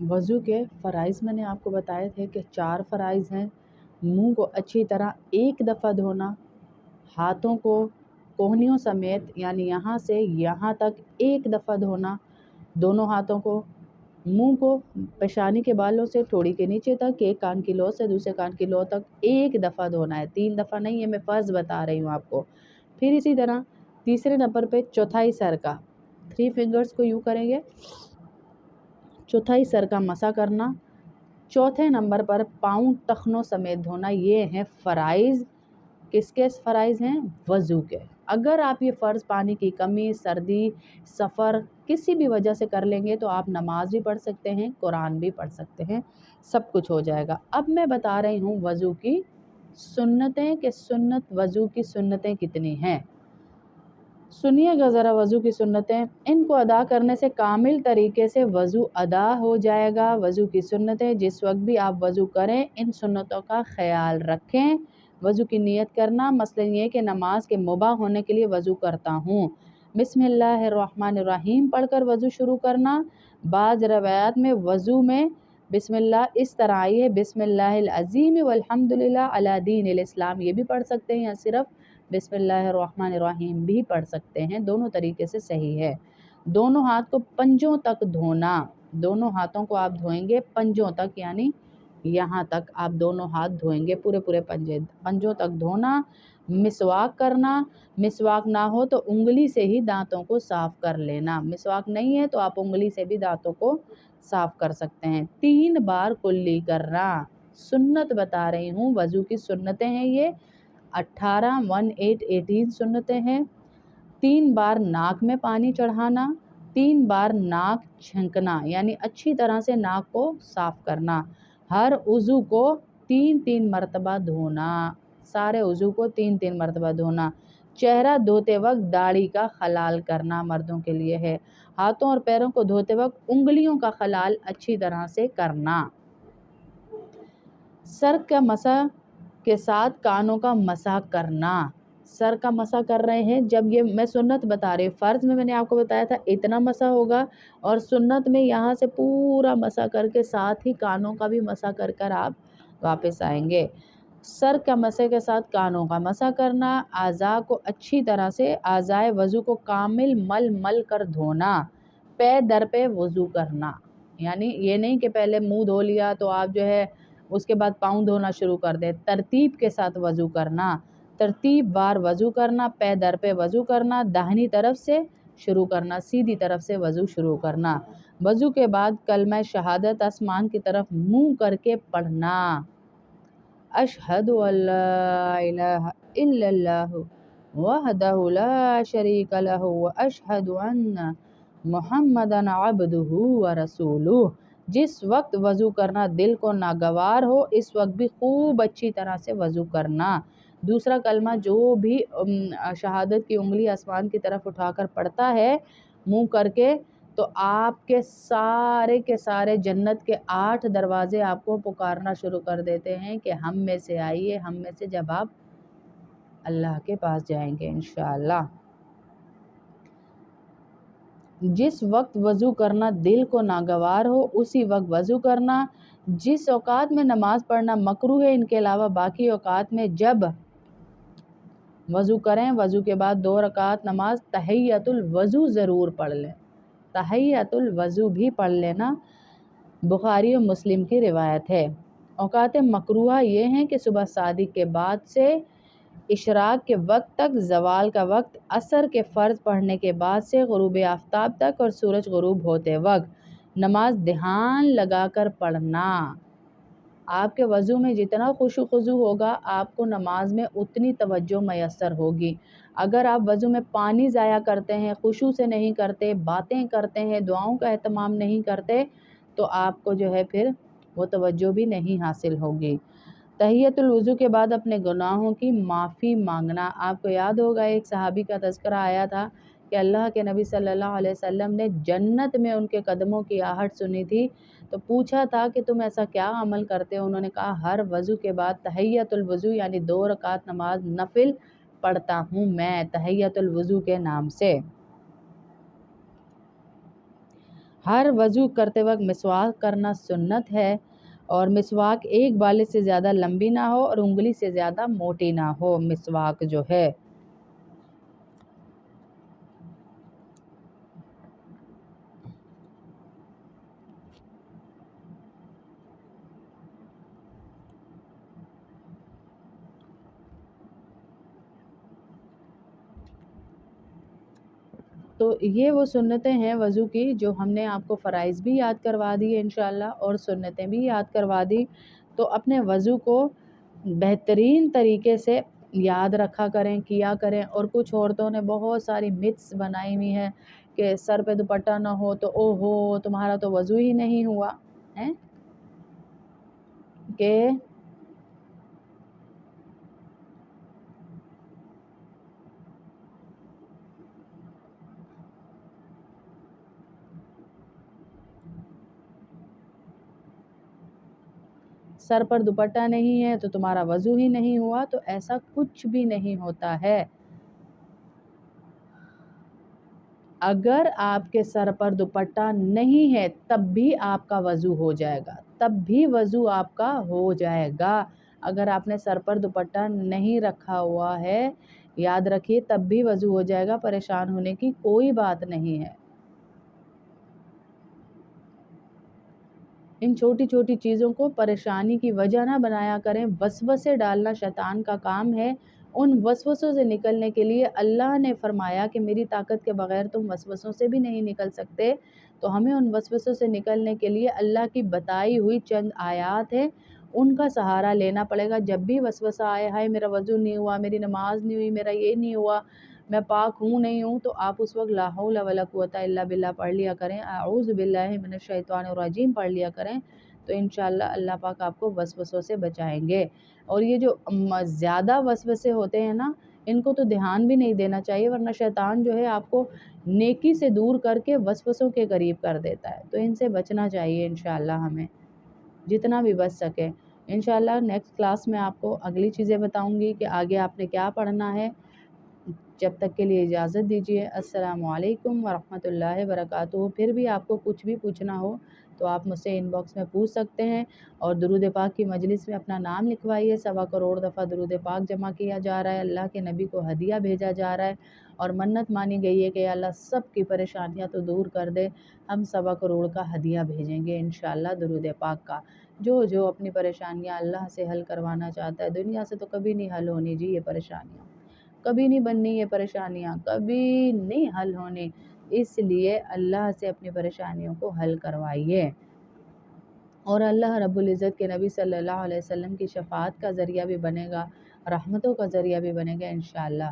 وضو کے فرائض میں نے آپ کو بتائے تھے کہ 4 فرائض ہیں۔ منہ کو اچھی طرح ایک دفعہ دھونا، ہاتھوں کو کوہنیوں سمیت یعنی یہاں سے یہاں تک ایک دفعہ دھونا دونوں ہاتھوں کو، منہ کو پیشانی کے بالوں سے ٹھوڑی کے نیچے تک، ایک کان کی لو سے دوسرے کان کی لو تک ایک دفعہ دھونا ہے، 3 دفعہ نہیں ہے، میں فرض بتا رہی ہوں آپ کو۔ پھر اسی طرح تیسرے نمبر پہ چوتھائی سر کا 3 فنگرز کو یوں کریں گے، چوتھائی سر کا مسح کرنا۔ چوتھے نمبر پر پاؤں ٹخنوں سمیت دھونا۔ یہ ہیں فرائض۔ کس کے فرائض ہیں؟ وضو کے۔ اگر آپ یہ فرض پانی کی کمی، سردی، سفر کسی بھی وجہ سے کر لیں گے تو آپ نماز بھی پڑھ سکتے ہیں، قرآن بھی پڑھ سکتے ہیں، سب کچھ ہو جائے گا۔ اب میں بتا رہی ہوں وضو کی سنتیں کہ وضو کی سنتیں کتنی ہیں۔ سنیے گا ذرا وضو کی سنتیں، ان کو ادا کرنے سے کامل طریقے سے وضو ادا ہو جائے گا۔ وضو کی سنتیں، جس وقت بھی آپ وضو کریں ان سنتوں کا خیال رکھیں۔ وضو کی نیت کرنا، مثلا یہ کہ نماز کے مباح ہونے کے لیے وضو کرتا ہوں، بسم اللہ الرحمن الرحیم پڑھ کر وضو شروع کرنا۔ بعض روایات میں وضو میں بسم اللہ اس طرح آئی ہے، بسم اللہ العظیم والحمدللہ علی دین الاسلام، یہ بھی پڑھ سکتے ہیں، یا صرف بسم اللہ الرحمن الرحیم بھی پڑھ سکتے ہیں، دونوں طریقے سے صحیح ہے۔ دونوں ہاتھ کو پنجوں تک دھونا، دونوں ہاتھوں کو آپ دھوئیں گے پنجوں تک، یعنی یہاں تک آپ دونوں ہاتھ دھوئیں گے، پورے پنجوں تک دھونا۔ مسواک کرنا، مسواک نہ ہو تو انگلی سے ہی دانتوں کو صاف کر لینا، مسواک نہیں ہے تو آپ انگلی سے بھی دانتوں کو صاف کر سکتے ہیں۔ 3 بار کلی کرنا، سنت بتا رہی ہوں، وضو کی سنتیں ہیں یہ 18 سنتیں ہیں۔ 3 بار ناک میں پانی چڑھانا، 3 بار ناک چھنکنا یعنی اچھی طرح سے ناک کو صاف کرنا۔ ہر عضو کو 3 مرتبہ دھونا، سارے عضو کو 3 مرتبہ دھونا۔ چہرہ دھوتے وقت داڑھی کا خلال کرنا مردوں کے لیے ہے۔ ہاتھوں اور پیروں کو دھوتے وقت انگلیوں کا خلال اچھی طرح سے کرنا۔ سر کا مسح کے ساتھ کانوں کا مسح کرنا۔ سر کا مسح کر رہے ہیں، جب یہ میں سنت بتا رہی ہوں، فرض میں نے آپ کو بتایا تھا اتنا مسح ہوگا، اور سنت میں یہاں سے پورا مسح کر کے ساتھ ہی کانوں کا بھی مسح کر کر آپ واپس آئیں گے۔ سر کا مسح کے ساتھ کانوں کا مسح کرنا۔ اعضاء کو اچھی طرح سے، اعضائے وضو کو کامل مل کر دھونا۔ پے در پہ وضو کرنا، یعنی یہ نہیں کہ پہلے منہ دھو لیا تو آپ جو ہے اس کے بعد پاؤں دھونا شروع کر دیں، ترتیب کے ساتھ وضو کرنا، ترتیب وار وضو کرنا، پے در پہ وضو کرنا، داہنی طرف سے شروع کرنا، سیدھی طرف سے وضو شروع کرنا۔ وضو کے بعد کلمہ شہادت آسمان کی طرف منہ کر کے پڑھنا، اشہد ان لا الہ الا اللہ وحدہ لا شریک لہ واشہد ان محمدا عبدہ ورسولہ۔ جس وقت وضو کرنا دل کو ناگوار ہو اس وقت بھی خوب اچھی طرح سے وضو کرنا۔ دوسرا کلمہ جو بھی شہادت کی انگلی آسمان کی طرف اٹھا کر پڑھتا ہے منہ کر کے، تو آپ کے سارے جنت کے 8 دروازے آپ کو پکارنا شروع کر دیتے ہیں کہ ہم میں سے آئیے، ہم میں سے، جب آپ اللہ کے پاس جائیں گے انشاءاللہ۔ جس وقت وضو کرنا دل کو ناگوار ہو اسی وقت وضو کرنا۔ جس اوقات میں نماز پڑھنا مکروہ ہے، ان کے علاوہ باقی اوقات میں جب وضو کریں، وضو کے بعد 2 رکعت نماز تحیۃ الوضو ضرور پڑھ لیں، تحیۃ الوضو بھی پڑھ لینا، بخاری و مسلم کی روایت ہے۔ اوقات مکروہ یہ ہیں کہ صبح صادق کے بعد سے اشراق کے وقت تک، زوال کا وقت، عصر کے فرض پڑھنے کے بعد سے غروب آفتاب تک، اور سورج غروب ہوتے وقت۔ نماز دھیان لگا کر پڑھنا، آپ کے وضو میں جتنا خشوع خضوع ہوگا آپ کو نماز میں اتنی توجہ میسر ہوگی۔ اگر آپ وضو میں پانی ضائع کرتے ہیں، خشوع سے نہیں کرتے، باتیں کرتے ہیں، دعاؤں کا اہتمام نہیں کرتے، تو آپ کو جو ہے پھر وہ توجہ بھی نہیں حاصل ہوگی۔ تحیۃ الوضو کے بعد اپنے گناہوں کی معافی مانگنا۔ آپ کو یاد ہوگا ایک صحابی کا تذکرہ آیا تھا کہ اللہ کے نبی صلی اللہ علیہ وسلم نے جنت میں ان کے قدموں کی آہٹ سنی تھی، تو پوچھا تھا کہ تم ایسا کیا عمل کرتے ہو؟ انہوں نے کہا ہر وضو کے بعد تحیۃ الوضو یعنی 2 رکعت نماز نفل پڑھتا ہوں میں تحیۃ الوضو کے نام سے۔ ہر وضو کرتے وقت مسواک کرنا سنت ہے، اور مسواک ایک بالش سے زیادہ لمبی نہ ہو اور انگلی سے زیادہ موٹی نہ ہو مسواک جو ہے۔ تو یہ وہ سنتیں ہیں وضو کی جو ہم نے آپ کو فرائض بھی یاد کروا دی ہے انشاءاللہ، اور سنتیں بھی یاد کروا دی۔ تو اپنے وضو کو بہترین طریقے سے یاد رکھا کریں، کیا کریں۔ اور کچھ عورتوں نے بہت ساری متس بنائی ہوئی ہیں کہ سر پہ دوپٹہ نہ ہو تو او ہو تمہارا تو وضو ہی نہیں ہوا ہے، کہ سر پر دوپٹہ نہیں ہے تو تمہارا وضو ہی نہیں ہوا، تو ایسا کچھ بھی نہیں ہوتا ہے۔ اگر آپ کے سر پر دوپٹہ نہیں ہے تب بھی آپ کا وضو ہو جائے گا، تب بھی وضو آپ کا ہو جائے گا۔ اگر آپ نے سر پر دوپٹہ نہیں رکھا ہوا ہے، یاد رکھیے تب بھی وضو ہو جائے گا، پریشان ہونے کی کوئی بات نہیں ہے۔ ان چھوٹی چھوٹی چیزوں کو پریشانی کی وجہ نہ بنایا کریں، وسوسے ڈالنا شیطان کا کام ہے۔ ان وسوسوں سے نکلنے کے لیے اللہ نے فرمایا کہ میری طاقت کے بغیر تم وسوسوں سے بھی نہیں نکل سکتے، تو ہمیں ان وسوسوں سے نکلنے کے لیے اللہ کی بتائی ہوئی چند آیات ہیں، ان کا سہارا لینا پڑے گا۔ جب بھی وسوسہ آئے ہائے میرا وضو نہیں ہوا، میری نماز نہیں ہوئی، میرا یہ نہیں ہوا، میں پاک ہوں نہیں ہوں، تو آپ اس وقت لا حول ولا قوت الا باللہ پڑھ لیا کریں، اعوذ باللہ من الشیطان الرجیم پڑھ لیا کریں، تو انشاءاللہ اللہ پاک آپ کو وسوسوں سے بچائیں گے۔ اور یہ جو زیادہ وسوسے ہوتے ہیں نا، ان کو تو دھیان بھی نہیں دینا چاہیے، ورنہ شیطان جو ہے آپ کو نیکی سے دور کر کے وسوسوں کے قریب کر دیتا ہے، تو ان سے بچنا چاہیے انشاءاللہ ہمیں جتنا بھی بچ سکے۔ انشاءاللہ نیکسٹ کلاس میں آپ کو اگلی چیزیں بتاؤں گی کہ آگے آپ نے کیا پڑھنا ہے۔ جب تک کے لیے اجازت دیجیے، السلام علیکم ورحمۃ اللہ وبرکاتہ۔ پھر بھی آپ کو کچھ بھی پوچھنا ہو تو آپ مجھ سے ان باکس میں پوچھ سکتے ہیں، اور درود پاک کی مجلس میں اپنا نام لکھوائیے۔ 1.25 کروڑ دفعہ درود پاک جمع کیا جا رہا ہے، اللہ کے نبی کو ہدیہ بھیجا جا رہا ہے، اور منت مانی گئی ہے کہ اللہ سب کی پریشانیاں تو دور کر دے۔ ہم 1.25 کروڑ کا ہدیہ بھیجیں گے انشاءاللہ درود پاک کا۔ جو اپنی پریشانیاں اللہ سے حل کروانا چاہتا ہے، دنیا سے تو کبھی نہیں حل ہونی جی، یہ پریشانیاں کبھی نہیں بننی، یہ پریشانیاں کبھی نہیں حل ہونی، اس لیے اللہ سے اپنی پریشانیوں کو حل کروائیے، اور اللہ رب العزت کے نبی صلی اللہ علیہ وسلم کی شفاعت کا ذریعہ بھی بنے گا، رحمتوں کا ذریعہ بھی بنے گا انشاءاللہ۔